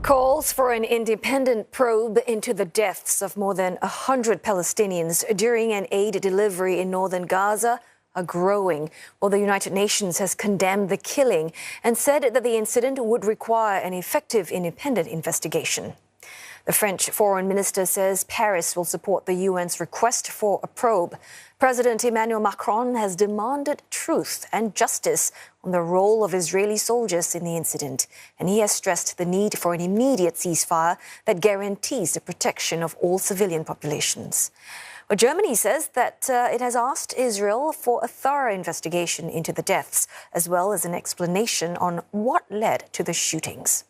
Calls for an independent probe into the deaths of more than 100 Palestinians during an aid delivery in northern Gaza are growing, while the United Nations has condemned the killing and said that the incident would require an effective independent investigation. The French foreign minister says Paris will support the UN's request for a probe. President Emmanuel Macron has demanded truth and justice on the role of Israeli soldiers in the incident, and he has stressed the need for an immediate ceasefire that guarantees the protection of all civilian populations. Well, Germany says that it has asked Israel for a thorough investigation into the deaths, as well as an explanation on what led to the shootings.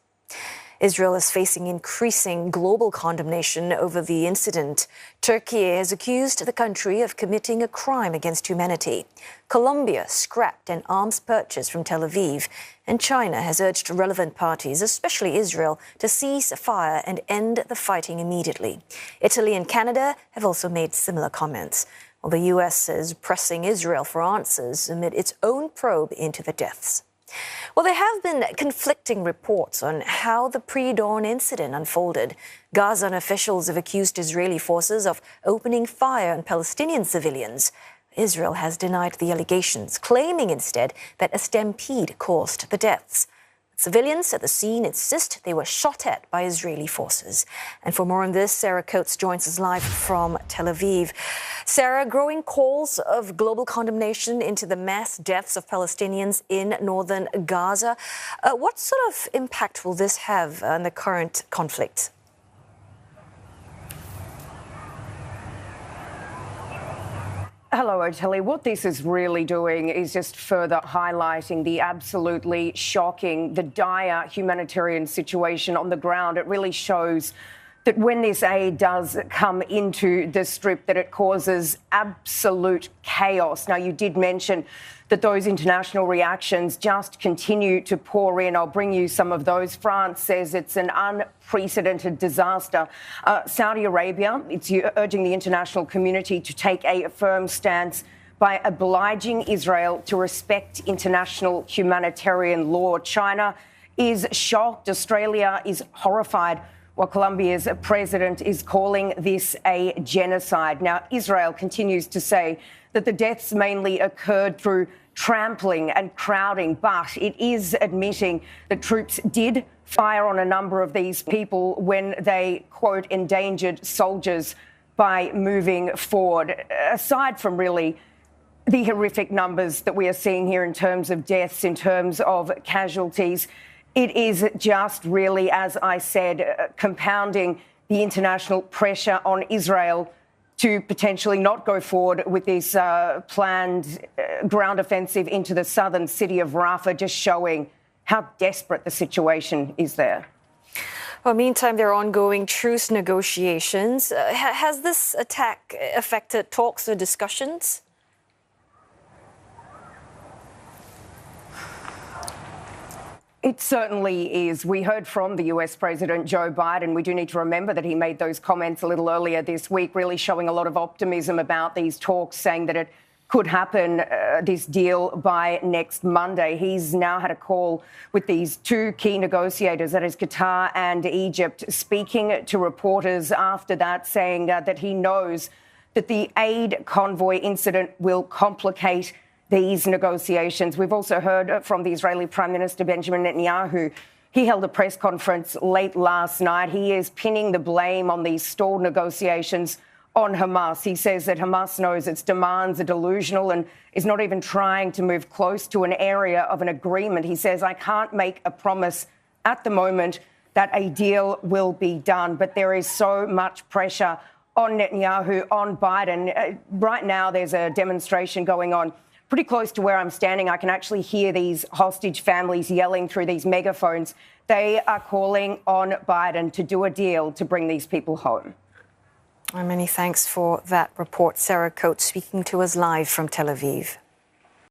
Israel is facing increasing global condemnation over the incident. Turkey has accused the country of committing a crime against humanity. Colombia scrapped an arms purchase from Tel Aviv. And China has urged relevant parties, especially Israel, to cease fire and end the fighting immediately. Italy and Canada have also made similar comments, while the US is pressing Israel for answers amid its own probe into the deaths. Well, there have been conflicting reports on how the pre-dawn incident unfolded. Gazan officials have accused Israeli forces of opening fire on Palestinian civilians. Israel has denied the allegations, claiming instead that a stampede caused the deaths. Civilians at the scene insist they were shot at by Israeli forces. And for more on this, Sarah Coates joins us live from Tel Aviv. Sarah, growing calls of global condemnation into the mass deaths of Palestinians in northern Gaza. What sort of impact will this have on the current conflict? Hello, Ottilie. What this is really doing is just further highlighting the absolutely shocking, the dire humanitarian situation on the ground. It really shows that when this aid does come into the Strip, that it causes absolute chaos. Now, you did mention that those international reactions just continue to pour in. I'll bring you some of those. France says it's an unprecedented disaster. Saudi Arabia, it's urging the international community to take a firm stance by obliging Israel to respect international humanitarian law. China is shocked. Australia is horrified, while Colombia's president is calling this a genocide. Now, Israel continues to say that the deaths mainly occurred through trampling and crowding, but it is admitting that troops did fire on a number of these people when they, quote, endangered soldiers by moving forward. Aside from really the horrific numbers that we are seeing here in terms of deaths, in terms of casualties, it is just really, as I said, compounding the international pressure on Israel to potentially not go forward with this planned ground offensive into the southern city of Rafah, just showing how desperate the situation is there. Well, meantime, there are ongoing truce negotiations. Has this attack affected talks or discussions? It certainly is. We heard from the US President Joe Biden. We do need to remember that he made those comments a little earlier this week, really showing a lot of optimism about these talks, saying that it could happen, this deal, by next Monday. He's now had a call with these two key negotiators, that is Qatar and Egypt, speaking to reporters after that, saying that he knows that the aid convoy incident will complicate these negotiations. We've also heard from the Israeli Prime Minister Benjamin Netanyahu. He held a press conference late last night. He is pinning the blame on these stalled negotiations on Hamas. He says that Hamas knows its demands are delusional and is not even trying to move close to an area of an agreement. He says, I can't make a promise at the moment that a deal will be done, but there is so much pressure on Netanyahu, on Biden. Right now, there's a demonstration going on pretty close to where I'm standing. I can actually hear these hostage families yelling through these megaphones. They are calling on Biden to do a deal to bring these people home. Many thanks for that report. Sarah Coates speaking to us live from Tel Aviv.